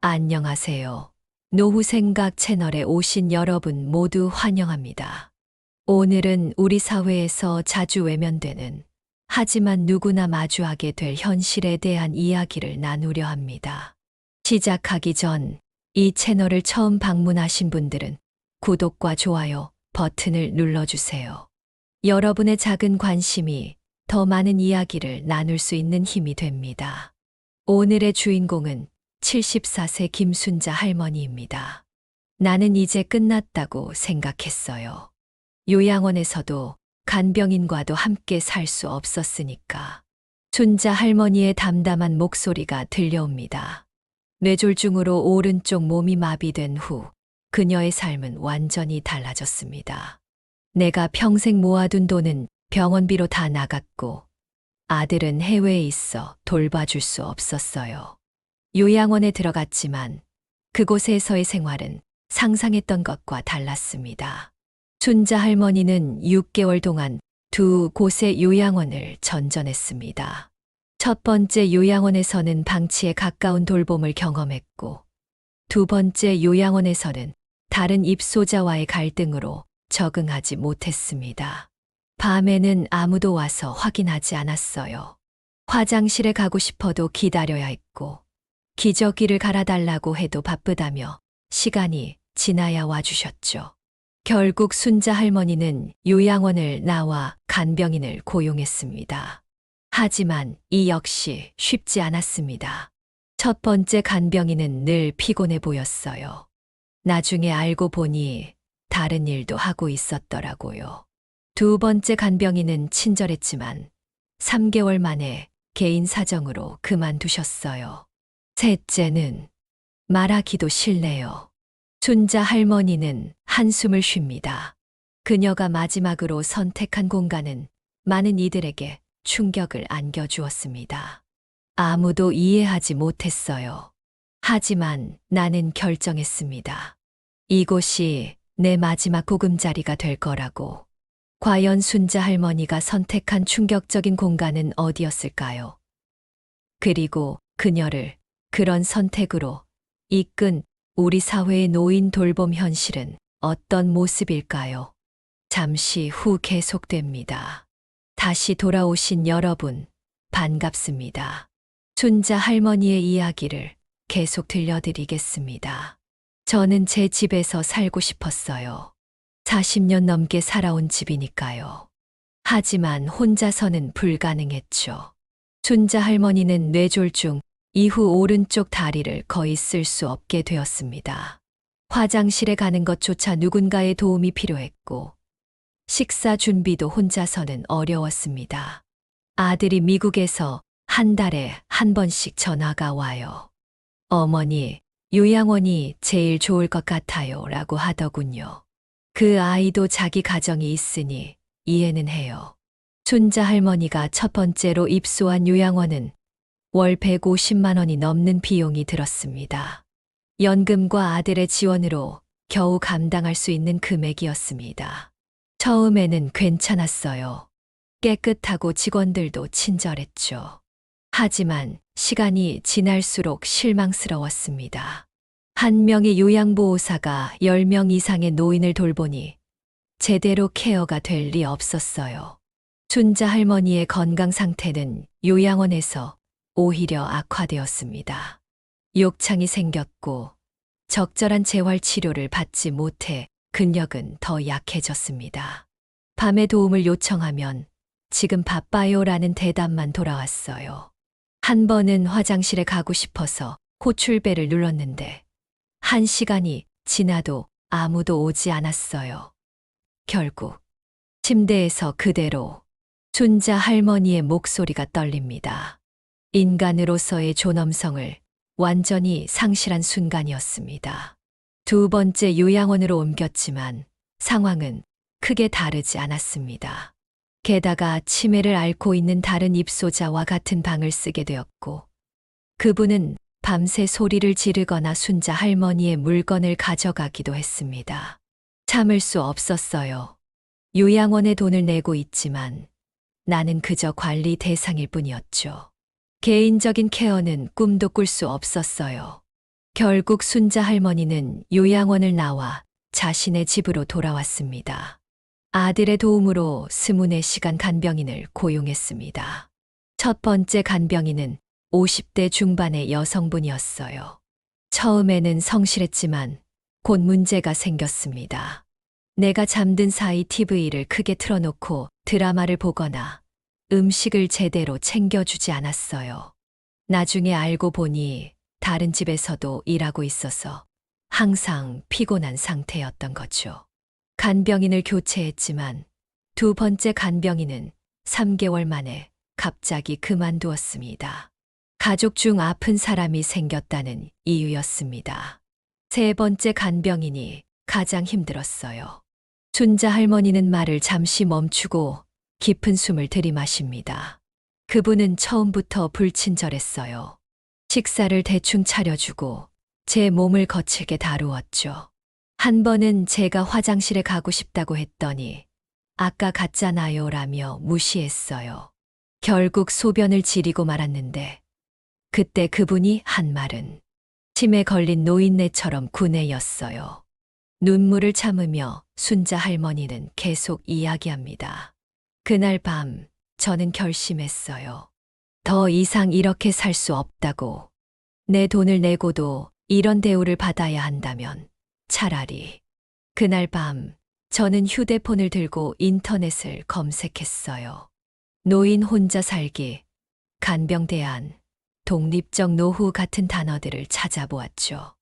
안녕하세요. 노후생각 채널에 오신 여러분 모두 환영합니다. 오늘은 우리 사회에서 자주 외면되는, 하지만 누구나 마주하게 될 현실에 대한 이야기를 나누려 합니다. 시작하기 전 이 채널을 처음 방문하신 분들은 구독과 좋아요 버튼을 눌러주세요. 여러분의 작은 관심이 더 많은 이야기를 나눌 수 있는 힘이 됩니다. 오늘의 주인공은 74세 김순자 할머니입니다. 나는 이제 끝났다고 생각했어요. 요양원에서도 간병인과도 함께 살 수 없었으니까. 순자 할머니의 담담한 목소리가 들려옵니다. 뇌졸중으로 오른쪽 몸이 마비된 후 그녀의 삶은 완전히 달라졌습니다. 내가 평생 모아둔 돈은 병원비로 다 나갔고 아들은 해외에 있어 돌봐줄 수 없었어요. 요양원에 들어갔지만 그곳에서의 생활은 상상했던 것과 달랐습니다. 순자 할머니는 6개월 동안 두 곳의 요양원을 전전했습니다. 첫 번째 요양원에서는 방치에 가까운 돌봄을 경험했고, 두 번째 요양원에서는 다른 입소자와의 갈등으로 적응하지 못했습니다. 밤에는 아무도 와서 확인하지 않았어요. 화장실에 가고 싶어도 기다려야 했고, 기저귀를 갈아달라고 해도 바쁘다며 시간이 지나야 와주셨죠. 결국 순자 할머니는 요양원을 나와 간병인을 고용했습니다. 하지만 이 역시 쉽지 않았습니다. 첫 번째 간병인은 늘 피곤해 보였어요. 나중에 알고 보니 다른 일도 하고 있었더라고요. 두 번째 간병인은 친절했지만 3개월 만에 개인 사정으로 그만두셨어요. 셋째는 말하기도 싫네요. 순자 할머니는 한숨을 쉽니다. 그녀가 마지막으로 선택한 공간은 많은 이들에게 충격을 안겨주었습니다. 아무도 이해하지 못했어요. 하지만 나는 결정했습니다. 이곳이 내 마지막 보금자리가 될 거라고. 과연 순자 할머니가 선택한 충격적인 공간은 어디였을까요? 그리고 그녀를 그런 선택으로 이끈 우리 사회의 노인 돌봄 현실은 어떤 모습일까요? 잠시 후 계속됩니다. 다시 돌아오신 여러분, 반갑습니다. 순자 할머니의 이야기를 계속 들려드리겠습니다. 저는 제 집에서 살고 싶었어요. 40년 넘게 살아온 집이니까요. 하지만 혼자서는 불가능했죠. 순자 할머니는 뇌졸중 이후 오른쪽 다리를 거의 쓸 수 없게 되었습니다. 화장실에 가는 것조차 누군가의 도움이 필요했고, 식사 준비도 혼자서는 어려웠습니다. 아들이 미국에서 한 달에 한 번씩 전화가 와요. 어머니, 요양원이 제일 좋을 것 같아요 라고 하더군요. 그 아이도 자기 가정이 있으니 이해는 해요. 순자 할머니가 첫 번째로 입소한 요양원은 월 150만 원이 넘는 비용이 들었습니다. 연금과 아들의 지원으로 겨우 감당할 수 있는 금액이었습니다. 처음에는 괜찮았어요. 깨끗하고 직원들도 친절했죠. 하지만 시간이 지날수록 실망스러웠습니다. 한 명의 요양보호사가 10명 이상의 노인을 돌보니 제대로 케어가 될 리 없었어요. 순자 할머니의 건강 상태는 요양원에서 오히려 악화되었습니다. 욕창이 생겼고 적절한 재활치료를 받지 못해 근력은 더 약해졌습니다. 밤에 도움을 요청하면 지금 바빠요라는 대답만 돌아왔어요. 한 번은 화장실에 가고 싶어서 호출벨을 눌렀는데 1시간이 지나도 아무도 오지 않았어요. 결국 침대에서 그대로 순자 할머니의 목소리가 떨립니다. 인간으로서의 존엄성을 완전히 상실한 순간이었습니다. 두 번째 요양원으로 옮겼지만 상황은 크게 다르지 않았습니다. 게다가 치매를 앓고 있는 다른 입소자와 같은 방을 쓰게 되었고, 그분은 밤새 소리를 지르거나 순자 할머니의 물건을 가져가기도 했습니다. 참을 수 없었어요. 요양원에 돈을 내고 있지만 나는 그저 관리 대상일 뿐이었죠. 개인적인 케어는 꿈도 꿀 수 없었어요. 결국 순자 할머니는 요양원을 나와 자신의 집으로 돌아왔습니다. 아들의 도움으로 24시간 간병인을 고용했습니다. 첫 번째 간병인은 50대 중반의 여성분이었어요. 처음에는 성실했지만 곧 문제가 생겼습니다. 내가 잠든 사이 TV를 크게 틀어놓고 드라마를 보거나 음식을 제대로 챙겨주지 않았어요. 나중에 알고 보니 다른 집에서도 일하고 있어서 항상 피곤한 상태였던 거죠. 간병인을 교체했지만 두 번째 간병인은 3개월 만에 갑자기 그만두었습니다. 가족 중 아픈 사람이 생겼다는 이유였습니다. 세 번째 간병인이 가장 힘들었어요. 순자 할머니는 말을 잠시 멈추고 깊은 숨을 들이마십니다. 그분은 처음부터 불친절했어요. 식사를 대충 차려주고 제 몸을 거칠게 다루었죠. 한 번은 제가 화장실에 가고 싶다고 했더니 아까 갔잖아요 라며 무시했어요. 결국 소변을 지리고 말았는데 그때 그분이 한 말은 침에 걸린 노인네처럼 구내였어요. 눈물을 참으며 순자 할머니는 계속 이야기합니다. 그날 밤 저는 결심했어요. 더 이상 이렇게 살 수 없다고. 내 돈을 내고도 이런 대우를 받아야 한다면 차라리. 그날 밤 저는 휴대폰을 들고 인터넷을 검색했어요. 노인 혼자 살기, 간병 대안, 독립적 노후 같은 단어들을 찾아보았죠.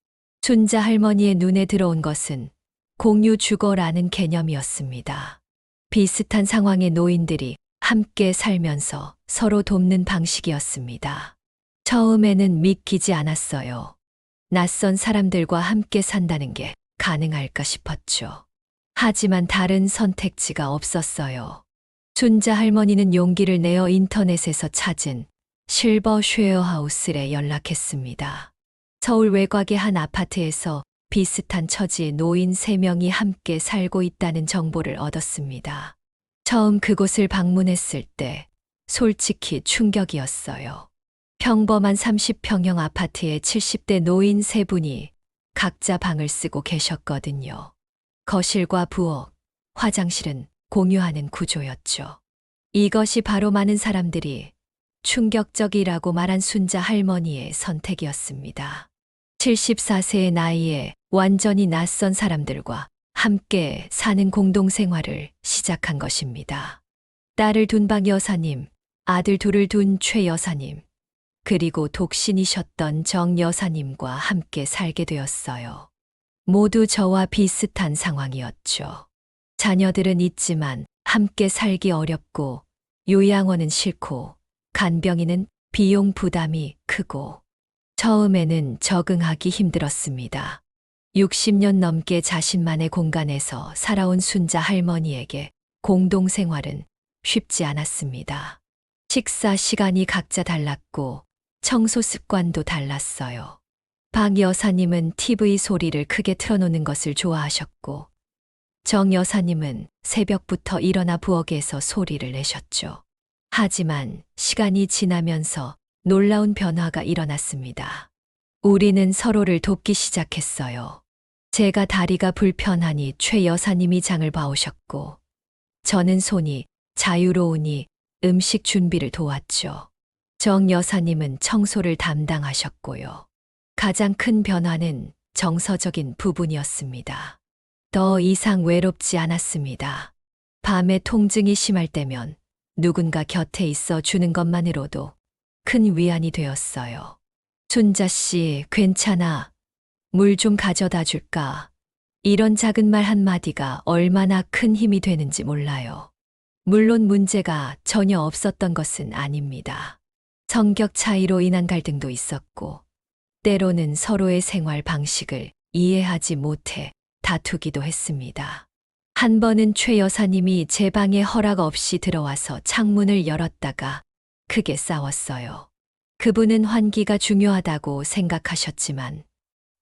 순자 할머니의 눈에 들어온 것은 공유 주거라는 개념이었습니다. 비슷한 상황의 노인들이 함께 살면서 서로 돕는 방식이었습니다. 처음에는 믿기지 않았어요. 낯선 사람들과 함께 산다는 게 가능할까 싶었죠. 하지만 다른 선택지가 없었어요. 순자 할머니는 용기를 내어 인터넷에서 찾은 실버 쉐어하우스에 연락했습니다. 서울 외곽의 한 아파트에서 비슷한 처지의 노인 3명이 함께 살고 있다는 정보를 얻었습니다. 처음 그곳을 방문했을 때 솔직히 충격이었어요. 평범한 30평형 아파트에 70대 노인 3분이 각자 방을 쓰고 계셨거든요. 거실과 부엌, 화장실은 공유하는 구조였죠. 이것이 바로 많은 사람들이 충격적이라고 말한 순자 할머니의 선택이었습니다. 74세의 나이에 완전히 낯선 사람들과 함께 사는 공동생활을 시작한 것입니다. 딸을 둔 박 여사님, 아들 둘을 둔 최 여사님, 그리고 독신이셨던 정 여사님과 함께 살게 되었어요. 모두 저와 비슷한 상황이었죠. 자녀들은 있지만 함께 살기 어렵고 요양원은 싫고 간병인은 비용 부담이 크고 처음에는 적응하기 힘들었습니다. 60년 넘게 자신만의 공간에서 살아온 순자 할머니에게 공동생활은 쉽지 않았습니다. 식사 시간이 각자 달랐고 청소 습관도 달랐어요. 박 여사님은 TV 소리를 크게 틀어놓는 것을 좋아하셨고 정 여사님은 새벽부터 일어나 부엌에서 소리를 내셨죠. 하지만 시간이 지나면서 놀라운 변화가 일어났습니다. 우리는 서로를 돕기 시작했어요. 제가 다리가 불편하니 최 여사님이 장을 봐오셨고 저는 손이 자유로우니 음식 준비를 도왔죠. 정 여사님은 청소를 담당하셨고요. 가장 큰 변화는 정서적인 부분이었습니다. 더 이상 외롭지 않았습니다. 밤에 통증이 심할 때면 누군가 곁에 있어 주는 것만으로도 큰 위안이 되었어요. 순자 씨, 괜찮아. 물 좀 가져다 줄까? 이런 작은 말 한마디가 얼마나 큰 힘이 되는지 몰라요. 물론 문제가 전혀 없었던 것은 아닙니다. 성격 차이로 인한 갈등도 있었고, 때로는 서로의 생활 방식을 이해하지 못해 다투기도 했습니다. 한 번은 최 여사님이 제 방에 허락 없이 들어와서 창문을 열었다가 크게 싸웠어요. 그분은 환기가 중요하다고 생각하셨지만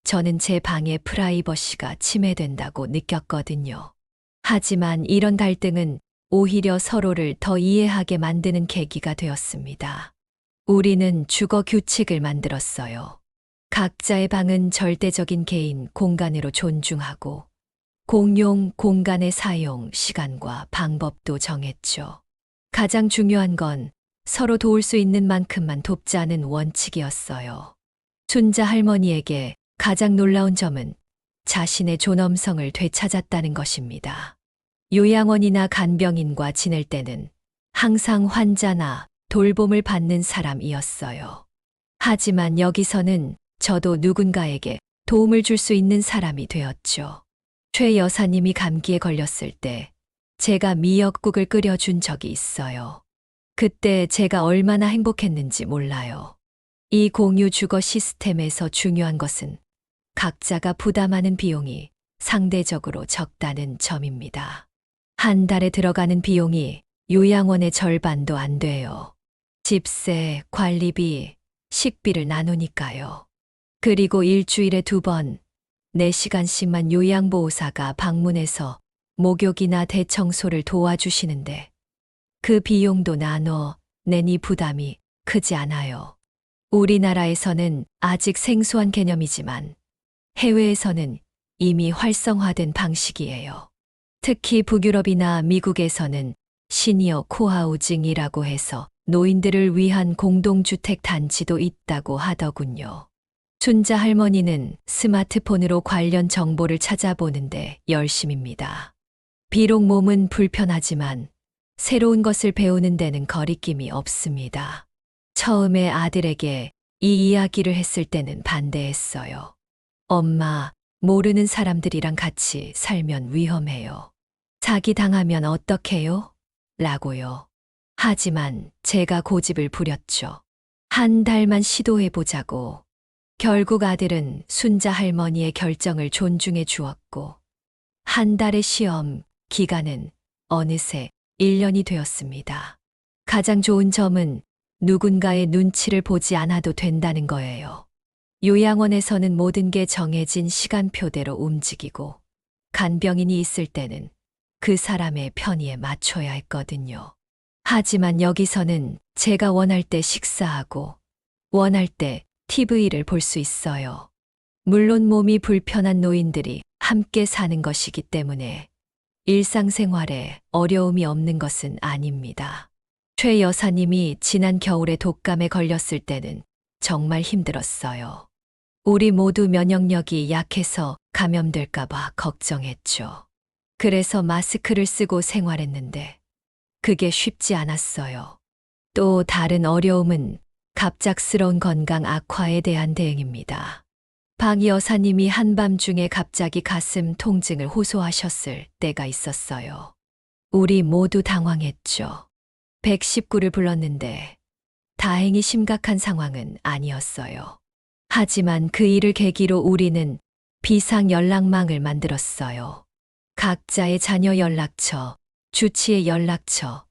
저는 제 방의 프라이버시가 침해된다고 느꼈거든요. 하지만 이런 갈등은 오히려 서로를 더 이해하게 만드는 계기가 되었습니다. 우리는 주거 규칙을 만들었어요. 각자의 방은 절대적인 개인 공간으로 존중하고 공용 공간의 사용 시간과 방법도 정했죠. 가장 중요한 건 서로 도울 수 있는 만큼만 돕자는 원칙이었어요. 순자 할머니에게 가장 놀라운 점은 자신의 존엄성을 되찾았다는 것입니다. 요양원이나 간병인과 지낼 때는 항상 환자나 돌봄을 받는 사람이었어요. 하지만 여기서는 저도 누군가에게 도움을 줄 수 있는 사람이 되었죠. 최 여사님이 감기에 걸렸을 때 제가 미역국을 끓여준 적이 있어요. 그때 제가 얼마나 행복했는지 몰라요. 이 공유 주거 시스템에서 중요한 것은 각자가 부담하는 비용이 상대적으로 적다는 점입니다. 한 달에 들어가는 비용이 요양원의 절반도 안 돼요. 집세, 관리비, 식비를 나누니까요. 그리고 일주일에 2번, 4시간씩만 요양보호사가 방문해서 목욕이나 대청소를 도와주시는데 그 비용도 나눠 내니 부담이 크지 않아요. 우리나라에서는 아직 생소한 개념이지만 해외에서는 이미 활성화된 방식이에요. 특히 북유럽이나 미국에서는 시니어 코하우징이라고 해서 노인들을 위한 공동주택 단지도 있다고 하더군요. 순자 할머니는 스마트폰으로 관련 정보를 찾아보는데 열심입니다. 비록 몸은 불편하지만 새로운 것을 배우는 데는 거리낌이 없습니다. 처음에 아들에게 이 이야기를 했을 때는 반대했어요. 엄마, 모르는 사람들이랑 같이 살면 위험해요. 사기 당하면 어떡해요? 라고요. 하지만 제가 고집을 부렸죠. 한 달만 시도해보자고. 결국 아들은 순자 할머니의 결정을 존중해 주었고, 한 달의 시험 기간은 어느새 1년이 되었습니다. 가장 좋은 점은 누군가의 눈치를 보지 않아도 된다는 거예요. 요양원에서는 모든 게 정해진 시간표대로 움직이고, 간병인이 있을 때는 그 사람의 편의에 맞춰야 했거든요. 하지만 여기서는 제가 원할 때 식사하고, 원할 때 TV를 볼 수 있어요. 물론 몸이 불편한 노인들이 함께 사는 것이기 때문에 일상생활에 어려움이 없는 것은 아닙니다. 최 여사님이 지난 겨울에 독감에 걸렸을 때는 정말 힘들었어요. 우리 모두 면역력이 약해서 감염될까봐 걱정했죠. 그래서 마스크를 쓰고 생활했는데 그게 쉽지 않았어요. 또 다른 어려움은 갑작스러운 건강 악화에 대한 대응입니다. 박 여사님이 한밤중에 갑자기 가슴 통증을 호소하셨을 때가 있었어요. 우리 모두 당황했죠. 119를 불렀는데 다행히 심각한 상황은 아니었어요. 하지만 그 일을 계기로 우리는 비상 연락망을 만들었어요. 각자의 자녀 연락처, 주치의 연락처,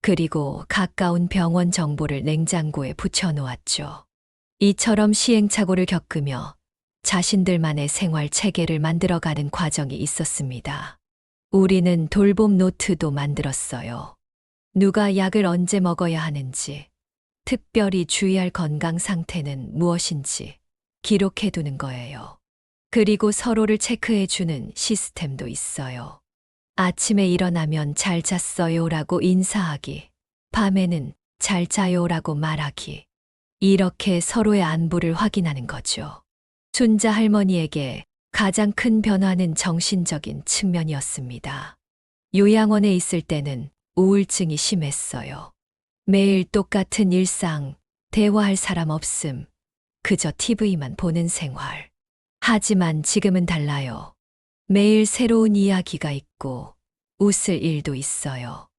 그리고 가까운 병원 정보를 냉장고에 붙여놓았죠. 이처럼 시행착오를 겪으며 자신들만의 생활 체계를 만들어가는 과정이 있었습니다. 우리는 돌봄 노트도 만들었어요. 누가 약을 언제 먹어야 하는지, 특별히 주의할 건강 상태는 무엇인지 기록해두는 거예요. 그리고 서로를 체크해주는 시스템도 있어요. 아침에 일어나면 잘 잤어요라고 인사하기, 밤에는 잘 자요라고 말하기. 이렇게 서로의 안부를 확인하는 거죠. 순자 할머니에게 가장 큰 변화는 정신적인 측면이었습니다. 요양원에 있을 때는 우울증이 심했어요. 매일 똑같은 일상, 대화할 사람 없음, 그저 TV만 보는 생활. 하지만 지금은 달라요. 매일 새로운 이야기가 있고 웃을 일도 있어요.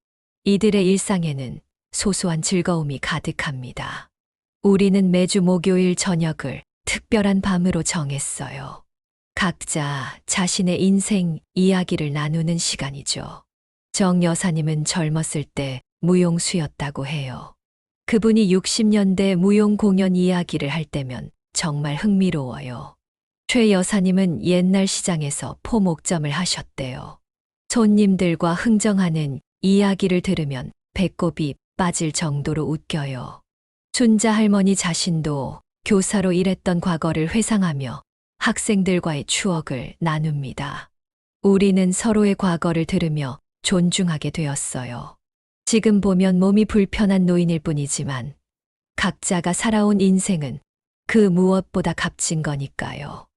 이들의 일상에는 소소한 즐거움이 가득합니다. 우리는 매주 목요일 저녁을 특별한 밤으로 정했어요. 각자 자신의 인생 이야기를 나누는 시간이죠. 정 여사님은 젊었을 때 무용수였다고 해요. 그분이 60년대 무용 공연 이야기를 할 때면 정말 흥미로워요. 최 여사님은 옛날 시장에서 포목점을 하셨대요. 손님들과 흥정하는 이야기를 들으면 배꼽이 빠질 정도로 웃겨요. 순자 할머니 자신도 교사로 일했던 과거를 회상하며 학생들과의 추억을 나눕니다. 우리는 서로의 과거를 들으며 존중하게 되었어요. 지금 보면 몸이 불편한 노인일 뿐이지만 각자가 살아온 인생은 그 무엇보다 값진 거니까요.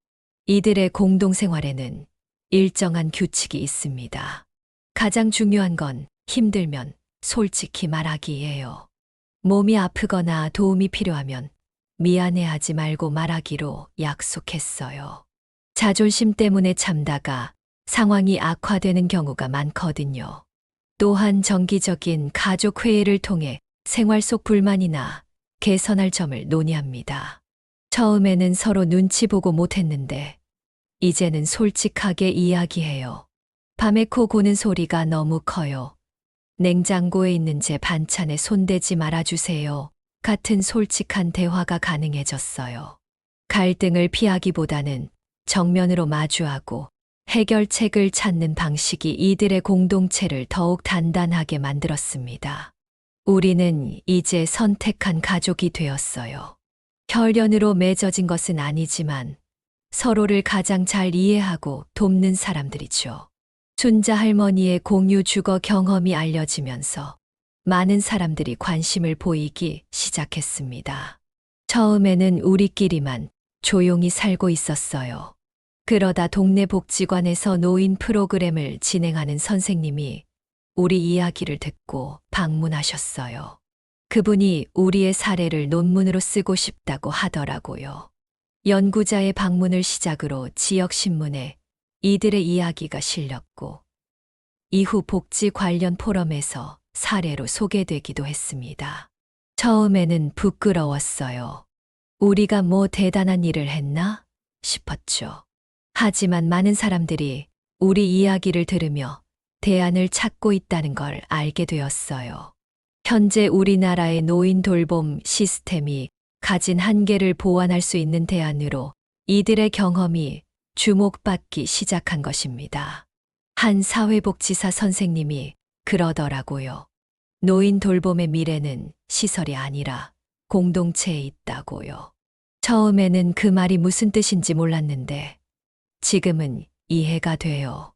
이들의 공동생활에는 일정한 규칙이 있습니다. 가장 중요한 건 힘들면 솔직히 말하기예요. 몸이 아프거나 도움이 필요하면 미안해하지 말고 말하기로 약속했어요. 자존심 때문에 참다가 상황이 악화되는 경우가 많거든요. 또한 정기적인 가족 회의를 통해 생활 속 불만이나 개선할 점을 논의합니다. 처음에는 서로 눈치 보고 못했는데 이제는 솔직하게 이야기해요. 밤에 코 고는 소리가 너무 커요. 냉장고에 있는 제 반찬에 손대지 말아주세요. 같은 솔직한 대화가 가능해졌어요. 갈등을 피하기보다는 정면으로 마주하고 해결책을 찾는 방식이 이들의 공동체를 더욱 단단하게 만들었습니다. 우리는 이제 선택한 가족이 되었어요. 혈연으로 맺어진 것은 아니지만 서로를 가장 잘 이해하고 돕는 사람들이죠. 순자 할머니의 공유 주거 경험이 알려지면서 많은 사람들이 관심을 보이기 시작했습니다. 처음에는 우리끼리만 조용히 살고 있었어요. 그러다 동네 복지관에서 노인 프로그램을 진행하는 선생님이 우리 이야기를 듣고 방문하셨어요. 그분이 우리의 사례를 논문으로 쓰고 싶다고 하더라고요. 연구자의 방문을 시작으로 지역신문에 이들의 이야기가 실렸고 이후 복지 관련 포럼에서 사례로 소개되기도 했습니다. 처음에는 부끄러웠어요. 우리가 뭐 대단한 일을 했나 싶었죠. 하지만 많은 사람들이 우리 이야기를 들으며 대안을 찾고 있다는 걸 알게 되었어요. 현재 우리나라의 노인 돌봄 시스템이 가진 한계를 보완할 수 있는 대안으로 이들의 경험이 주목받기 시작한 것입니다. 한 사회복지사 선생님이 그러더라고요. 노인 돌봄의 미래는 시설이 아니라 공동체에 있다고요. 처음에는 그 말이 무슨 뜻인지 몰랐는데 지금은 이해가 돼요.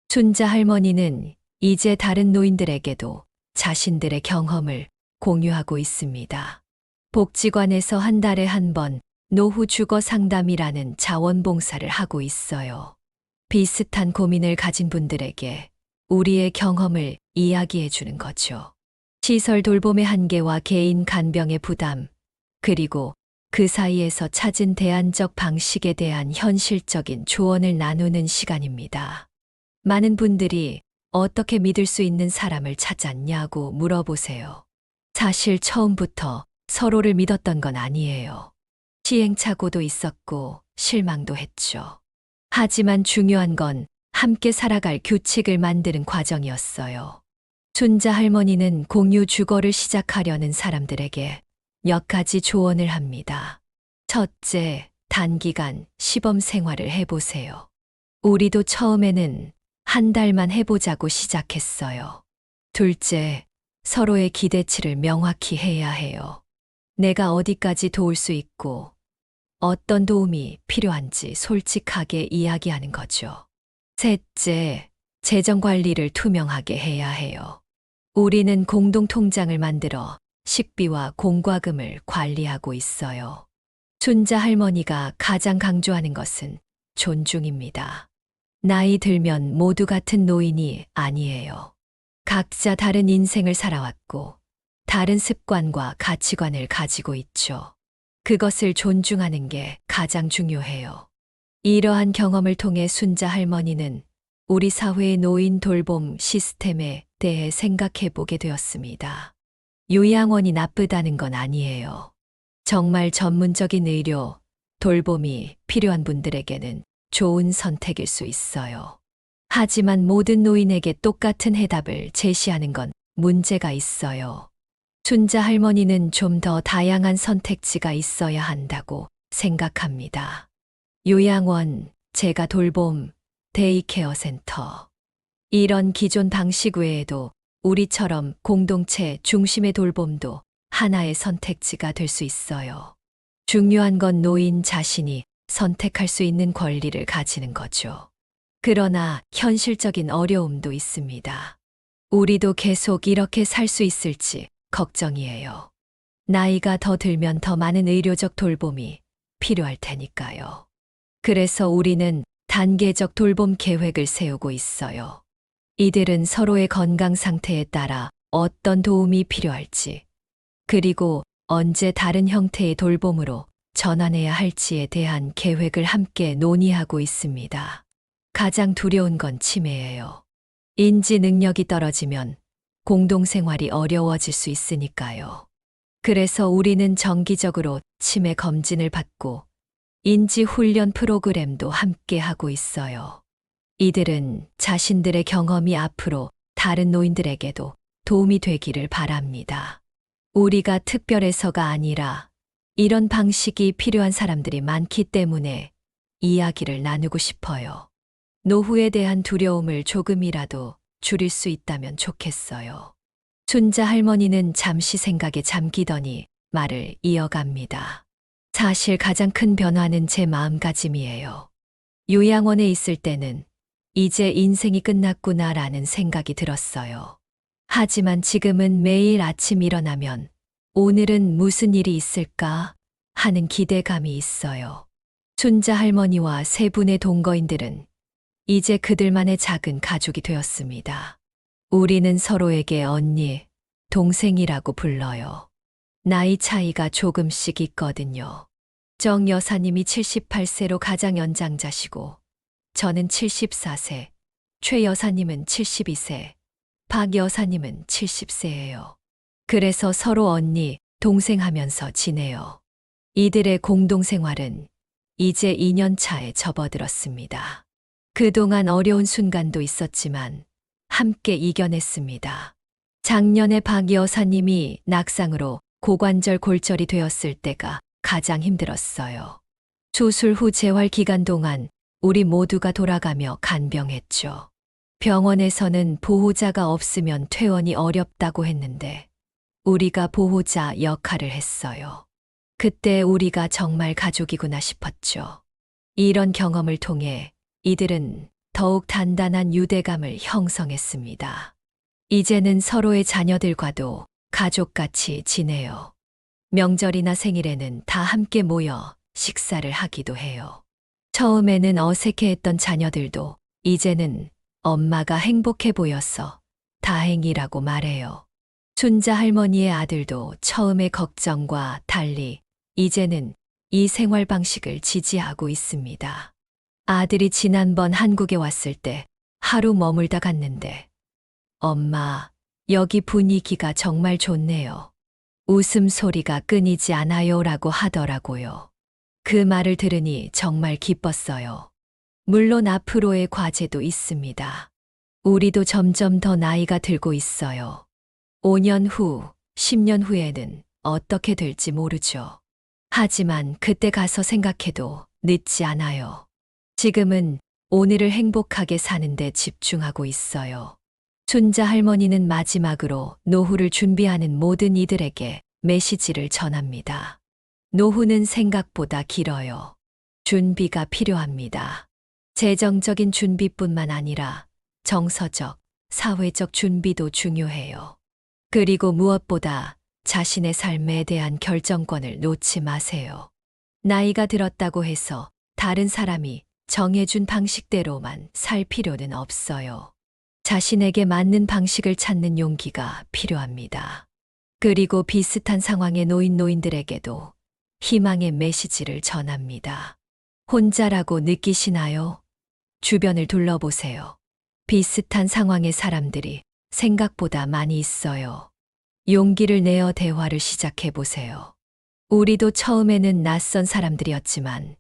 순자 할머니는 이제 다른 노인들에게도 자신들의 경험을 공유하고 있습니다. 복지관에서 한 달에 한 번 노후 주거 상담이라는 자원봉사를 하고 있어요. 비슷한 고민을 가진 분들에게 우리의 경험을 이야기해 주는 거죠. 시설 돌봄의 한계와 개인 간병의 부담, 그리고 그 사이에서 찾은 대안적 방식에 대한 현실적인 조언을 나누는 시간입니다. 많은 분들이 어떻게 믿을 수 있는 사람을 찾았냐고 물어보세요. 사실 처음부터 서로를 믿었던 건 아니에요. 시행착오도 있었고 실망도 했죠. 하지만 중요한 건 함께 살아갈 규칙을 만드는 과정이었어요. 순자 할머니는 공유 주거를 시작하려는 사람들에게 몇 가지 조언을 합니다. 첫째, 단기간 시범 생활을 해보세요. 우리도 처음에는 한 달만 해보자고 시작했어요. 둘째, 서로의 기대치를 명확히 해야 해요. 내가 어디까지 도울 수 있고 어떤 도움이 필요한지 솔직하게 이야기하는 거죠. 셋째, 재정 관리를 투명하게 해야 해요. 우리는 공동 통장을 만들어 식비와 공과금을 관리하고 있어요. 순자 할머니가 가장 강조하는 것은 존중입니다. 나이 들면 모두 같은 노인이 아니에요. 각자 다른 인생을 살아왔고 다른 습관과 가치관을 가지고 있죠. 그것을 존중하는 게 가장 중요해요. 이러한 경험을 통해 순자 할머니는 우리 사회의 노인 돌봄 시스템에 대해 생각해 보게 되었습니다. 요양원이 나쁘다는 건 아니에요. 정말 전문적인 의료, 돌봄이 필요한 분들에게는 좋은 선택일 수 있어요. 하지만 모든 노인에게 똑같은 해답을 제시하는 건 문제가 있어요. 순자 할머니는 좀 더 다양한 선택지가 있어야 한다고 생각합니다. 요양원, 재가 돌봄, 데이케어 센터. 이런 기존 방식 외에도 우리처럼 공동체 중심의 돌봄도 하나의 선택지가 될 수 있어요. 중요한 건 노인 자신이 선택할 수 있는 권리를 가지는 거죠. 그러나 현실적인 어려움도 있습니다. 우리도 계속 이렇게 살 수 있을지 걱정이에요. 나이가 더 들면 더 많은 의료적 돌봄이 필요할 테니까요. 그래서 우리는 단계적 돌봄 계획을 세우고 있어요. 이들은 서로의 건강 상태에 따라 어떤 도움이 필요할지, 그리고 언제 다른 형태의 돌봄으로 전환해야 할지에 대한 계획을 함께 논의하고 있습니다. 가장 두려운 건 치매예요. 인지 능력이 떨어지면 공동생활이 어려워질 수 있으니까요. 그래서 우리는 정기적으로 치매 검진을 받고 인지 훈련 프로그램도 함께 하고 있어요. 이들은 자신들의 경험이 앞으로 다른 노인들에게도 도움이 되기를 바랍니다. 우리가 특별해서가 아니라 이런 방식이 필요한 사람들이 많기 때문에 이야기를 나누고 싶어요. 노후에 대한 두려움을 조금이라도 줄일 수 있다면 좋겠어요. 춘자 할머니는 잠시 생각에 잠기더니 말을 이어갑니다. 사실 가장 큰 변화는 제 마음가짐이에요. 요양원에 있을 때는 이제 인생이 끝났구나라는 생각이 들었어요. 하지만 지금은 매일 아침 일어나면 오늘은 무슨 일이 있을까 하는 기대감이 있어요. 춘자 할머니와 세 분의 동거인들은 이제 그들만의 작은 가족이 되었습니다. 우리는 서로에게 언니, 동생이라고 불러요. 나이 차이가 조금씩 있거든요. 정 여사님이 78세로 가장 연장자시고, 저는 74세, 최 여사님은 72세, 박 여사님은 70세예요. 그래서 서로 언니, 동생 하면서 지내요. 이들의 공동생활은 이제 2년 차에 접어들었습니다. 그동안 어려운 순간도 있었지만 함께 이겨냈습니다. 작년에 박 여사님이 낙상으로 고관절 골절이 되었을 때가 가장 힘들었어요. 수술 후 재활 기간 동안 우리 모두가 돌아가며 간병했죠. 병원에서는 보호자가 없으면 퇴원이 어렵다고 했는데 우리가 보호자 역할을 했어요. 그때 우리가 정말 가족이구나 싶었죠. 이런 경험을 통해 이들은 더욱 단단한 유대감을 형성했습니다. 이제는 서로의 자녀들과도 가족같이 지내요. 명절이나 생일에는 다 함께 모여 식사를 하기도 해요. 처음에는 어색해했던 자녀들도 이제는 엄마가 행복해 보여서 다행이라고 말해요. 춘자 할머니의 아들도 처음의 걱정과 달리 이제는 이 생활 방식을 지지하고 있습니다. 아들이 지난번 한국에 왔을 때 하루 머물다 갔는데, 엄마, 여기 분위기가 정말 좋네요. 웃음소리가 끊이지 않아요 라고 하더라고요. 그 말을 들으니 정말 기뻤어요. 물론 앞으로의 과제도 있습니다. 우리도 점점 더 나이가 들고 있어요. 5년 후, 10년 후에는 어떻게 될지 모르죠. 하지만 그때 가서 생각해도 늦지 않아요. 지금은 오늘을 행복하게 사는데 집중하고 있어요. 춘자 할머니는 마지막으로 노후를 준비하는 모든 이들에게 메시지를 전합니다. 노후는 생각보다 길어요. 준비가 필요합니다. 재정적인 준비뿐만 아니라 정서적, 사회적 준비도 중요해요. 그리고 무엇보다 자신의 삶에 대한 결정권을 놓지 마세요. 나이가 들었다고 해서 다른 사람이 정해준 방식대로만 살 필요는 없어요. 자신에게 맞는 방식을 찾는 용기가 필요합니다. 그리고 비슷한 상황에 놓인 노인들에게도 희망의 메시지를 전합니다. 혼자라고 느끼시나요? 주변을 둘러보세요. 비슷한 상황의 사람들이 생각보다 많이 있어요. 용기를 내어 대화를 시작해 보세요. 우리도 처음에는 낯선 사람들이었지만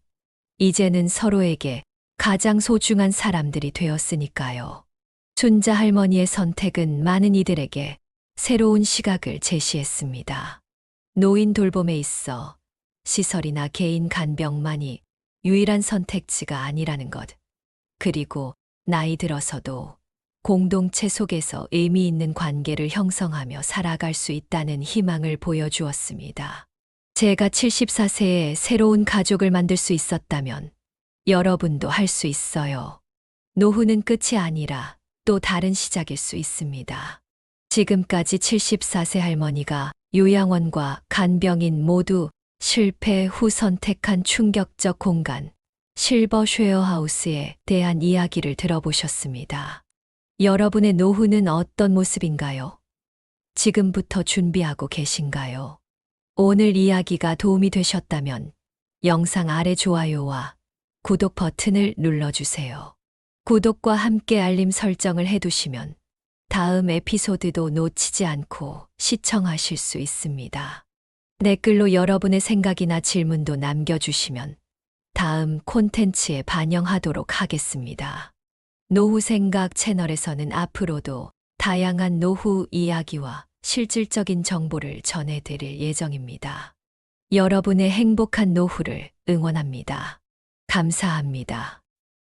이제는 서로에게 가장 소중한 사람들이 되었으니까요. 춘자 할머니의 선택은 많은 이들에게 새로운 시각을 제시했습니다. 노인 돌봄에 있어 시설이나 개인 간병만이 유일한 선택지가 아니라는 것. 그리고 나이 들어서도 공동체 속에서 의미 있는 관계를 형성하며 살아갈 수 있다는 희망을 보여주었습니다. 제가 74세에 새로운 가족을 만들 수 있었다면 여러분도 할 수 있어요. 노후는 끝이 아니라 또 다른 시작일 수 있습니다. 지금까지 74세 할머니가 요양원과 간병인 모두 실패 후 선택한 충격적 공간, 실버 쉐어하우스에 대한 이야기를 들어보셨습니다. 여러분의 노후는 어떤 모습인가요? 지금부터 준비하고 계신가요? 오늘 이야기가 도움이 되셨다면 영상 아래 좋아요와 구독 버튼을 눌러주세요. 구독과 함께 알림 설정을 해두시면 다음 에피소드도 놓치지 않고 시청하실 수 있습니다. 댓글로 여러분의 생각이나 질문도 남겨주시면 다음 콘텐츠에 반영하도록 하겠습니다. 노후 생각 채널에서는 앞으로도 다양한 노후 이야기와 실질적인 정보를 전해드릴 예정입니다. 여러분의 행복한 노후를 응원합니다. 감사합니다.